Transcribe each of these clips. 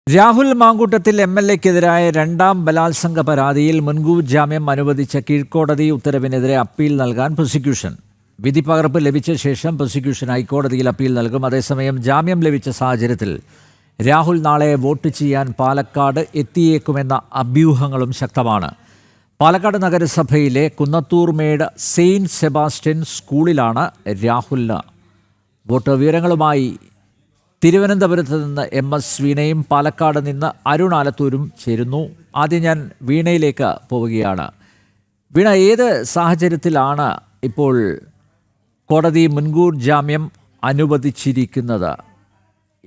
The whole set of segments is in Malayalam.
രാഹുൽ മാങ്കൂട്ടത്തിൽ എം.എൽ.എക്കെതിരായ രണ്ടാം ബലാത്സംഗ പരാതിയിൽ മുൻകൂർ ജാമ്യം അനുവദിച്ച കീഴ്ക്കോടതി ഉത്തരവിനെതിരെ അപ്പീൽ നൽകാൻ പ്രോസിക്യൂഷൻ. വിധി പകർപ്പ് ലഭിച്ച ശേഷം പ്രോസിക്യൂഷൻ ഹൈക്കോടതിയിൽ അപ്പീൽ നൽകും. അതേസമയം ജാമ്യം ലഭിച്ച സാഹചര്യത്തിൽ രാഹുൽ നാളെ വോട്ട് ചെയ്യാൻ പാലക്കാട് എത്തിയേക്കുമെന്ന അഭ്യൂഹങ്ങളും ശക്തമാണ്. പാലക്കാട് നഗരസഭയിലെ കുന്നത്തൂർമേട് സെയിൻറ്റ് സെബാസ്റ്റ്യൻ സ്കൂളിലാണ് രാഹുലിന് വോട്ട്. വിവരങ്ങളുമായി തിരുവനന്തപുരത്ത് നിന്ന് എം.എസ്. വീണയും പാലക്കാട് നിന്ന് അരുൺ ആലത്തൂരും ചേരുന്നു. ആദ്യം ഞാൻ വീണയിലേക്ക് പോവുകയാണ്. വീണ, ഏത് സാഹചര്യത്തിലാണ് ഇപ്പോൾ കോടതി മുൻകൂർ ജാമ്യം അനുവദിച്ചിരിക്കുന്നത്?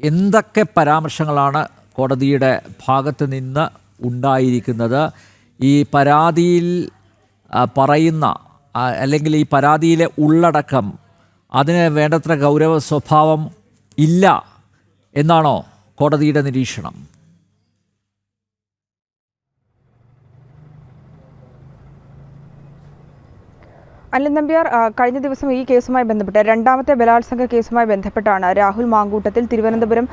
എന്തൊക്കെ പരാമർശങ്ങളാണ് കോടതിയുടെ ഭാഗത്ത് നിന്ന് ഉണ്ടായിരിക്കുന്നത്? ഈ പരാതിയിൽ പറയുന്ന അല്ലെങ്കിൽ ഈ പരാതിയിലെ ഉള്ളടക്കം അതിന് വേണ്ടത്ര ഗൗരവ സ്വഭാവം ഇല്ല എന്നാണോ കോടതിയുടെ നിരീക്ഷണം? അനിൽ നമ്പ്യാർ, കഴിഞ്ഞ ദിവസം ഈ കേസുമായി ബന്ധപ്പെട്ട് രണ്ടാമത്തെ ബലാത്സംഗ കേസുമായി ബന്ധപ്പെട്ടാണ് രാഹുൽ മാങ്കൂട്ടത്തിൽ തിരുവനന്തപുരം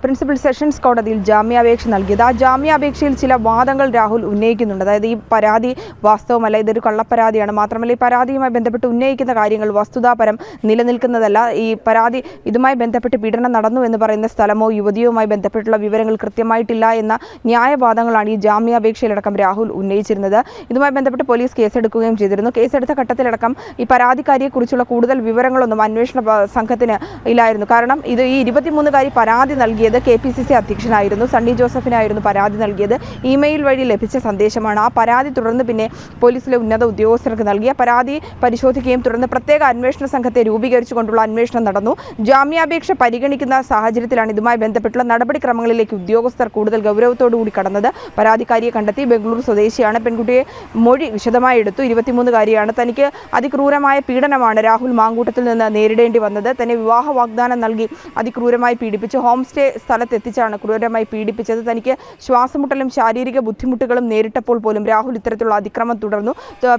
പ്രിൻസിപ്പൽ സെഷൻസ് കോടതിയിൽ ജാമ്യാപേക്ഷ നൽകിയത്. ആ ജാമ്യാപേക്ഷയിൽ ചില വാദങ്ങൾ രാഹുൽ ഉന്നയിക്കുന്നുണ്ട്. അതായത് ഈ പരാതി വാസ്തവമല്ല, ഇതൊരു കള്ളപ്പരാതിയാണ്. മാത്രമല്ല, ഈ പരാതിയുമായി ബന്ധപ്പെട്ട് ഉന്നയിക്കുന്ന കാര്യങ്ങൾ വസ്തുതാപരം നിലനിൽക്കുന്നതല്ല. ഈ പരാതി ഇതുമായി ബന്ധപ്പെട്ട് പീഡനം നടന്നു എന്ന് പറയുന്ന സ്ഥലമോ യുവതിയുമായി ബന്ധപ്പെട്ടുള്ള വിവരങ്ങൾ കൃത്യമായിട്ടില്ല എന്ന ന്യായവാദങ്ങളാണ് ഈ ജാമ്യാപേക്ഷയിലടക്കം രാഹുൽ ഉന്നയിച്ചിരുന്നത്. ഇതുമായി ബന്ധപ്പെട്ട് പോലീസ് കേസെടുക്കുകയും ചെയ്തിരുന്നു. കേസെടുത്ത ഘട്ടത്തിലടക്കം ഈ പരാതിക്കാരിയെക്കുറിച്ചുള്ള കൂടുതൽ വിവരങ്ങളൊന്നും അന്വേഷണ സംഘത്തിന് ഇല്ലായിരുന്നു. കാരണം ഇത് ഈ 23-കാരി പരാതി നൽകിയത് KPCC അധ്യക്ഷനായിരുന്നു, സണ്ണി ജോസഫിനായിരുന്നു പരാതി നൽകിയത്. ഇമെയിൽ വഴി ലഭിച്ച സന്ദേശമാണ്. ആ പരാതി തുടർന്ന് പിന്നെ പോലീസിലെ ഉന്നത ഉദ്യോഗസ്ഥർക്ക് നൽകിയ പരാതി പരിശോധിക്കുകയും തുടർന്ന് പ്രത്യേക അന്വേഷണ സംഘത്തെ രൂപീകരിച്ചുകൊണ്ടുള്ള അന്വേഷണം നടന്നു. ജാമ്യാപേക്ഷ പരിഗണിക്കുന്ന സാഹചര്യത്തിലാണ് ഇതുമായി ബന്ധപ്പെട്ടുള്ള നടപടിക്രമങ്ങളിലേക്ക് ഉദ്യോഗസ്ഥർ കൂടുതൽ ഗൗരവത്തോടുകൂടി കടന്നത്. പരാതിക്കാരിയെ കണ്ടെത്തി. ബംഗളൂരു സ്വദേശിയാണ്. പെൺകുട്ടിയെ മൊഴി വിശദമായി എടുത്തു. 23-കാരിയാണ്. തനിക്ക് അതിക്രൂരമായ പീഡനമാണ് രാഹുൽ മാങ്കൂട്ടത്തിൽ നിന്ന് നേരിടേണ്ടി വന്നത്. തന്നെ വിവാഹ വാഗ്ദാനം നൽകി അതിക്രൂരമായി പീഡിപ്പിച്ചു. ഹോം സ്റ്റേ സ്ഥലത്തെത്തിച്ചാണ് ക്രൂരമായി പീഡിപ്പിച്ചത്. തനിക്ക് ശ്വാസമുട്ടലും ശാരീരിക ബുദ്ധിമുട്ടുകളും നേരിട്ടപ്പോൾ പോലും രാഹുൽ ഇത്തരത്തിലുള്ള അതിക്രമം തുടർന്നു.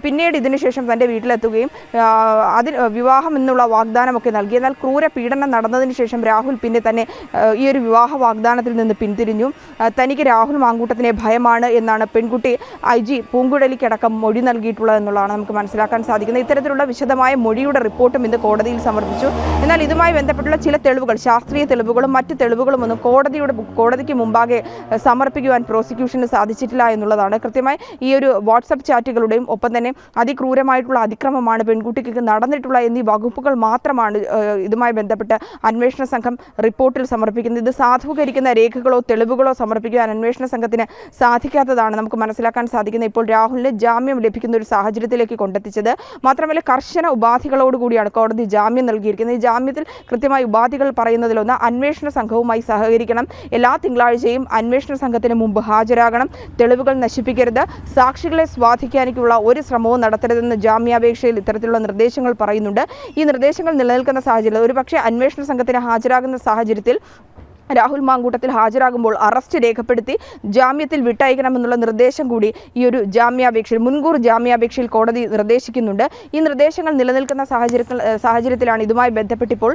പിന്നീട് ഇതിനുശേഷം തൻ്റെ വീട്ടിലെത്തുകയും വിവാഹം എന്നുള്ള വാഗ്ദാനമൊക്കെ നൽകി. എന്നാൽ ക്രൂര പീഡനം നടന്നതിന് ശേഷം രാഹുൽ പിന്നെ തന്നെ ഈ ഒരു വിവാഹ വാഗ്ദാനത്തിൽ നിന്ന് പിന്തിരിഞ്ഞു. തനിക്ക് രാഹുൽ മാങ്കൂട്ടത്തിനെ ഭയമാണ് എന്നാണ് പെൺകുട്ടി IG പൂങ്കുഴലിക്കടക്കം മൊഴി നൽകിയിട്ടുള്ളത് എന്നുള്ളതാണ് നമുക്ക് മനസ്സിലാക്കാൻ സാധിക്കുന്നത്. ഇത്തരത്തിലുള്ള വിശദമായ മൊഴിയുടെ റിപ്പോർട്ടും ഇന്ന് കോടതിയിൽ സമർപ്പിച്ചു. എന്നാൽ ഇതുമായി ബന്ധപ്പെട്ടുള്ള ചില തെളിവുകൾ, ശാസ്ത്രീയ തെളിവുകളും മറ്റ് തെളിവുകളും ഒന്നും കോടതിക്ക് മുമ്പാകെ സമർപ്പിക്കുവാൻ പ്രോസിക്യൂഷന് സാധിച്ചിട്ടില്ല എന്നുള്ളതാണ്. കൃത്യമായി ഈ ഒരു വാട്സപ്പ് ചാറ്റുകളുടെയും ഒപ്പം തന്നെ അതിക്രൂരമായിട്ടുള്ള അതിക്രമമാണ് പെൺകുട്ടിക്ക് നടന്നിട്ടുള്ള എന്നീ വകുപ്പുകൾ മാത്രമാണ് ഇതുമായി ബന്ധപ്പെട്ട് അന്വേഷണ സംഘം റിപ്പോർട്ടിൽ സമർപ്പിക്കുന്നത്. ഇത് സാധൂകരിക്കുന്ന രേഖകളോ തെളിവുകളോ സമർപ്പിക്കുവാൻ അന്വേഷണ സംഘത്തിന് സാധിക്കാത്തതാണ് നമുക്ക് മനസ്സിലാക്കാൻ സാധിക്കുന്നത്. ഇപ്പോൾ രാഹുലിന് ജാമ്യം ലഭിക്കുന്ന ഒരു സാഹചര്യത്തിലേക്ക് കൊണ്ടെത്തിച്ചത്. മാത്രമല്ല, കർശന ഉപാധികളോടുകൂടിയാണ് കോടതി ജാമ്യം നൽകിയിരിക്കുന്നത്. ഈ ജാമ്യത്തിൽ കൃത്യമായി ഉപാധികൾ പറയുന്നതിലൊന്ന് അന്വേഷണ സംഘവുമായി സഹകരിക്കണം, എല്ലാ തിങ്കളാഴ്ചയും അന്വേഷണ സംഘത്തിന് മുമ്പ് ഹാജരാകണം, തെളിവുകൾ നശിപ്പിക്കരുത്, സാക്ഷികളെ സ്വാധീനിക്കാനുള്ള ഒരു ശ്രമവും നടത്തരുതെന്ന് ജാമ്യാപേക്ഷയിൽ ഇത്തരത്തിലുള്ള നിർദ്ദേശങ്ങൾ പറയുന്നുണ്ട്. ഈ നിർദ്ദേശങ്ങൾ നിലനിൽക്കുന്ന സാഹചര്യത്തിൽ ഒരുപക്ഷെ അന്വേഷണ സംഘത്തിന് ഹാജരാകുന്ന സാഹചര്യത്തിൽ രാഹുൽ മാങ്കൂട്ടത്തിൽ ഹാജരാകുമ്പോൾ അറസ്റ്റ് രേഖപ്പെടുത്തി ജാമ്യത്തിൽ വിട്ടയക്കണമെന്നുള്ള നിർദ്ദേശം കൂടി ഈ ഒരു ജാമ്യാപേക്ഷയിൽ മുൻകൂർ ജാമ്യാപേക്ഷയിൽ കോടതി നിർദ്ദേശിക്കുന്നുണ്ട്. ഈ നിർദ്ദേശങ്ങൾ നിലനിൽക്കുന്ന സാഹചര്യത്തിലാണ് ഇതുമായി ബന്ധപ്പെട്ടിപ്പോൾ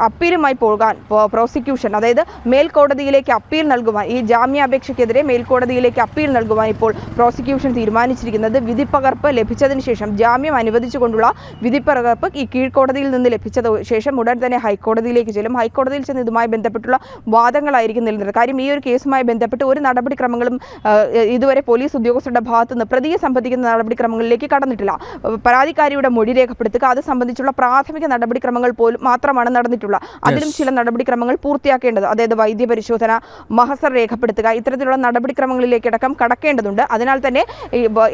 അപ്പീലുമായി പോകാൻ പ്രോസിക്യൂഷൻ, അതായത് മേൽക്കോടതിയിലേക്ക് അപ്പീൽ നൽകുവാൻ, ഈ ജാമ്യാപേക്ഷയ്ക്കെതിരെ മേൽക്കോടതിയിലേക്ക് അപ്പീൽ നൽകുവാൻ ഇപ്പോൾ പ്രോസിക്യൂഷൻ തീരുമാനിച്ചിരിക്കുന്നത്. വിധിപ്പകർപ്പ് ലഭിച്ചതിന് ശേഷം ജാമ്യം അനുവദിച്ചുകൊണ്ടുള്ള വിധിപ്പകർപ്പ് ഈ കീഴ്ക്കോടതിയിൽ നിന്ന് ലഭിച്ചത് ശേഷം ഉടൻ തന്നെ ഹൈക്കോടതിയിലേക്ക് ചെല്ലും. ഹൈക്കോടതിയിൽ ചെന്ന് ഇതുമായി ബന്ധപ്പെട്ടുള്ള വാദങ്ങളായിരിക്കും നിലനിൽക്കുന്നത്. കാര്യം ഈ ഒരു കേസുമായി ബന്ധപ്പെട്ട് ഒരു നടപടിക്രമങ്ങളും ഇതുവരെ പോലീസ് ഉദ്യോഗസ്ഥരുടെ ഭാഗത്തുനിന്ന് പ്രതിയെ സംബന്ധിക്കുന്ന നടപടിക്രമങ്ങളിലേക്ക് കടന്നിട്ടില്ല. പരാതിക്കാരിയുടെ മൊഴി രേഖപ്പെടുത്തുക, അത് സംബന്ധിച്ചുള്ള പ്രാഥമിക നടപടിക്രമങ്ങൾ പോലും മാത്രമാണ് നടന്നിട്ടുള്ളത്. അതിലും ചില നടപടിക്രമങ്ങൾ പൂർത്തിയാക്കേണ്ടത്, അതായത് വൈദ്യപരിശോധന, മഹസർ രേഖപ്പെടുത്തുക, ഇത്തരത്തിലുള്ള നടപടിക്രമങ്ങളിലേക്കടക്കം കടക്കേണ്ടതുണ്ട്. അതിനാൽ തന്നെ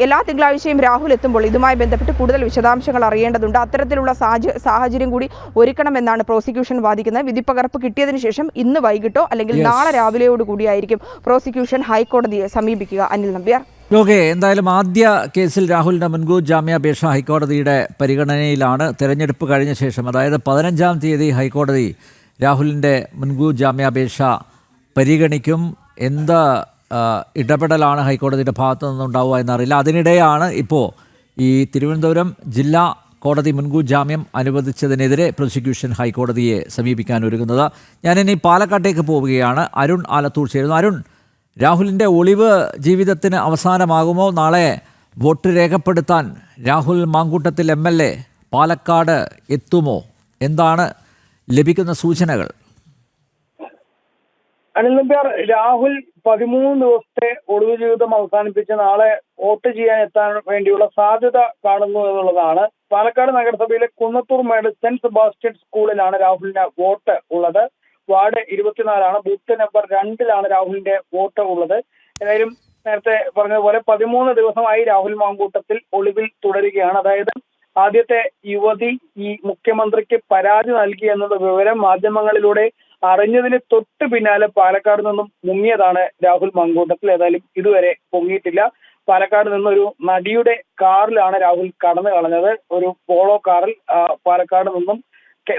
എല്ലാ തിങ്കളാഴ്ചയും രാഹുൽ എത്തുമ്പോൾ ഇതുമായി ബന്ധപ്പെട്ട് കൂടുതൽ വിശദാംശങ്ങൾ അറിയേണ്ടതുണ്ട്. അത്തരത്തിലുള്ള സാഹചര്യം കൂടി ഒരുക്കണമെന്നാണ് പ്രോസിക്യൂഷൻ വാദിക്കുന്നത്. വിധിപ്പകർപ്പ് കിട്ടിയതിനു ശേഷം ഇന്ന് വൈകിട്ടോ അല്ലെങ്കിൽ നാളെ രാവിലെയോട് കൂടിയായിരിക്കും പ്രോസിക്യൂഷൻ ഹൈക്കോടതിയെ സമീപിക്കുക. അനിൽ നമ്പ്യാർ. ഓക്കെ, എന്തായാലും ആദ്യ കേസിൽ രാഹുലിൻ്റെ മുൻകൂർ ജാമ്യാപേക്ഷ ഹൈക്കോടതിയുടെ പരിഗണനയിലാണ്. തെരഞ്ഞെടുപ്പ് കഴിഞ്ഞ ശേഷം, അതായത് 15-ാം തീയതി ഹൈക്കോടതി രാഹുലിൻ്റെ മുൻകൂർ ജാമ്യാപേക്ഷ പരിഗണിക്കും. എന്ത് ഇടപെടലാണ് ഹൈക്കോടതിയുടെ ഭാഗത്തു നിന്നുണ്ടാവുക എന്നറിയില്ല. അതിനിടെയാണ് ഇപ്പോൾ ഈ തിരുവനന്തപുരം ജില്ലാ കോടതി മുൻകൂർ ജാമ്യം അനുവദിച്ചതിനെതിരെ പ്രോസിക്യൂഷൻ ഹൈക്കോടതിയെ സമീപിക്കാൻ ഒരുങ്ങുന്നത്. ഞാനിനി പാലക്കാട്ടേക്ക് പോവുകയാണ്. അരുൺ ആലത്തൂർ ചേരുന്നു. അരുൺ, രാഹുലിൻ്റെ ഒളിവ് ജീവിതത്തിന് അവസാനമാകുമോ? നാളെ വോട്ട് രേഖപ്പെടുത്താൻ രാഹുൽ മാങ്കൂട്ടത്തിൽ MLA പാലക്കാട് എത്തുമോ? എന്താണ് ലഭിക്കുന്ന സൂചനകൾ? അനിൽ നമ്പ്യാർ, രാഹുൽ 13 ദിവസത്തെ ഒളിവ് ജീവിതം അവസാനിപ്പിച്ച് നാളെ വോട്ട് ചെയ്യാൻ എത്താൻ വേണ്ടിയുള്ള സാധ്യത കാണുന്നു എന്നുള്ളതാണ്. പാലക്കാട് നഗരസഭയിലെ കുന്നത്തൂർ മേട് സെന്റ് സെബാസ്റ്റ്യൻ സ്കൂളിലാണ് രാഹുലിന്റെ വോട്ട് ഉള്ളത്. വാർഡ് 24 ബൂത്ത് നമ്പർ 2 രാഹുലിന്റെ വോട്ട് ഉള്ളത്. ഏതായാലും നേരത്തെ പറഞ്ഞതുപോലെ 13 ദിവസമായി രാഹുൽ മാങ്കൂട്ടത്തിൽ ഒളിവിൽ തുടരുകയാണ്. അതായത് ആദ്യത്തെ യുവതി ഈ മുഖ്യമന്ത്രിക്ക് പരാതി നൽകി എന്നുള്ള വിവരം മാധ്യമങ്ങളിലൂടെ അറിഞ്ഞതിന് തൊട്ട് പിന്നാലെ പാലക്കാട് നിന്നും മുങ്ങിയതാണ് രാഹുൽ മാങ്കൂട്ടത്തിൽ. ഏതായാലും ഇതുവരെ പൊങ്ങിയിട്ടില്ല. പാലക്കാട് നിന്നൊരു നടിയുടെ കാറിലാണ് രാഹുൽ കടന്നു കളഞ്ഞത്. ഒരു പോളോ കാറിൽ പാലക്കാട് നിന്നും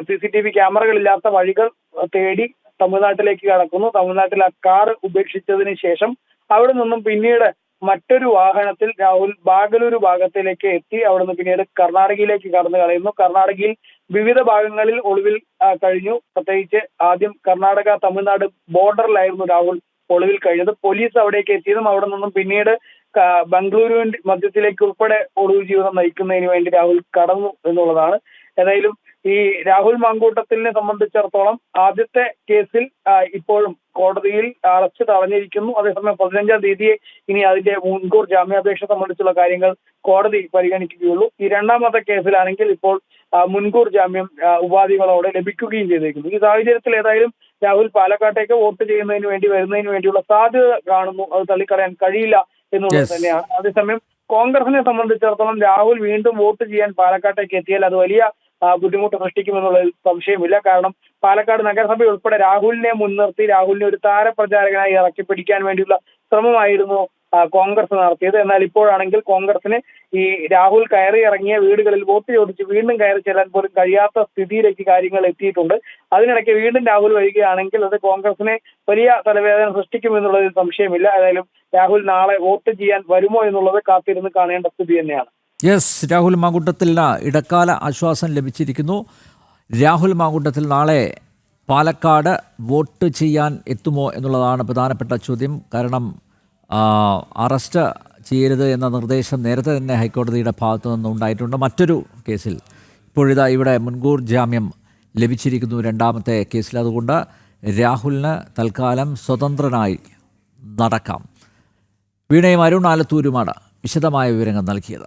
CCTV ക്യാമറകളില്ലാത്ത വഴികൾ തേടി തമിഴ്നാട്ടിലേക്ക് കടക്കുന്നു. തമിഴ്നാട്ടിൽ ആ കാർ ഉപേക്ഷിച്ചതിന് ശേഷം അവിടെ നിന്നും പിന്നീട് മറ്റൊരു വാഹനത്തിൽ രാഹുൽ ബാഗലൂരു ഭാഗത്തിലേക്ക് എത്തി. അവിടെ നിന്ന് പിന്നീട് കർണാടകയിലേക്ക് കടന്നു കളയുന്നു. കർണാടകയിൽ വിവിധ ഭാഗങ്ങളിൽ ഒളിവിൽ കഴിഞ്ഞു. പ്രത്യേകിച്ച് ആദ്യം കർണാടക തമിഴ്നാട് ബോർഡറിലായിരുന്നു രാഹുൽ ഒളിവിൽ കഴിഞ്ഞത്. പോലീസ് അവിടേക്ക് എത്തിയതും അവിടെ നിന്നും പിന്നീട് ബംഗളൂരുവിന്റെ മധ്യത്തിലേക്ക് ഉൾപ്പെടെ ഒളിവ് ജീവിതം നയിക്കുന്നതിന് വേണ്ടി രാഹുൽ കടന്നു എന്നുള്ളതാണ്. ഏതായാലും ഈ രാഹുൽ മാങ്കൂട്ടത്തിനെ സംബന്ധിച്ചിടത്തോളം ആദ്യത്തെ കേസിൽ ഇപ്പോഴും കോടതിയിൽ അറസ്റ്റ് തടഞ്ഞിരിക്കുന്നു. അതേസമയം 15-ാം തീയതിയെ ഇനി അതിന്റെ മുൻകൂർ ജാമ്യാപേക്ഷ സംബന്ധിച്ചുള്ള കാര്യങ്ങൾ കോടതി പരിഗണിക്കുകയുള്ളൂ. ഈ രണ്ടാമത്തെ കേസിലാണെങ്കിൽ ഇപ്പോൾ മുൻകൂർ ജാമ്യം ഉപാധികളോടെ ലഭിക്കുകയും ചെയ്തിരിക്കുന്നു. ഈ സാഹചര്യത്തിൽ ഏതായാലും രാഹുൽ പാലക്കാട്ടേക്ക് വോട്ട് ചെയ്യുന്നതിന് വേണ്ടി വരുന്നതിന് വേണ്ടിയുള്ള സാധ്യത കാണുന്നു. അത് തള്ളിക്കളയാൻ കഴിയില്ല എന്നുള്ളത് തന്നെയാണ്. അതേസമയം കോൺഗ്രസിനെ സംബന്ധിച്ചിടത്തോളം രാഹുൽ വീണ്ടും വോട്ട് ചെയ്യാൻ പാലക്കാട്ടേക്ക് എത്തിയാൽ അത് വലിയ ബുദ്ധിമുട്ട് സൃഷ്ടിക്കുമെന്നുള്ളതിൽ സംശയമില്ല. കാരണം പാലക്കാട് നഗരസഭ ഉൾപ്പെടെ രാഹുലിനെ മുൻനിർത്തി രാഹുലിനെ ഒരു താരപ്രചാരകനായി ഇറക്കി പിടിക്കാൻ വേണ്ടിയുള്ള ശ്രമമായിരുന്നു കോൺഗ്രസ് നടത്തിയത്. എന്നാൽ ഇപ്പോഴാണെങ്കിൽ കോൺഗ്രസിന് ഈ രാഹുൽ കയറി ഇറങ്ങിയ വീടുകളിൽ വോട്ട് ചോദിച്ച് വീണ്ടും കയറി ചെല്ലാൻ പോലും കഴിയാത്ത സ്ഥിതിയിലേക്ക് കാര്യങ്ങൾ എത്തിയിട്ടുണ്ട്. അതിനിടയ്ക്ക് വീണ്ടും രാഹുൽ വരികയാണെങ്കിൽ അത് കോൺഗ്രസിനെ വലിയ തലവേദന സൃഷ്ടിക്കുമെന്നുള്ളതിൽ സംശയമില്ല. ഏതായാലും രാഹുൽ നാളെ വോട്ട് ചെയ്യാൻ വരുമോ എന്നുള്ളത് കാത്തിരുന്ന് കാണേണ്ട സ്ഥിതി തന്നെയാണ്. യെസ്, രാഹുൽ മാങ്കൂട്ടത്തിന് ഇടക്കാല ആശ്വാസം ലഭിച്ചിരിക്കുന്നു. രാഹുൽ മാങ്കൂട്ടത്തിൽ നാളെ പാലക്കാട് വോട്ട് ചെയ്യാൻ എത്തുമോ എന്നുള്ളതാണ് പ്രധാനപ്പെട്ട ചോദ്യം. കാരണം അറസ്റ്റ് ചെയ്യരുത് എന്ന നിർദ്ദേശം നേരത്തെ തന്നെ ഹൈക്കോടതിയുടെ ഭാഗത്തു നിന്നുണ്ടായിട്ടുണ്ട്. മറ്റൊരു കേസിൽ ഇപ്പോഴിതാ ഇവിടെ മുൻകൂർ ജാമ്യം ലഭിച്ചിരിക്കുന്നു, രണ്ടാമത്തെ കേസിൽ. അതുകൊണ്ട് രാഹുലിന് തൽക്കാലം സ്വതന്ത്രനായി നടക്കാം. വീണയും അരുൺ ആലത്തൂരുമാണ് വിശദമായ വിവരങ്ങൾ നൽകിയത്.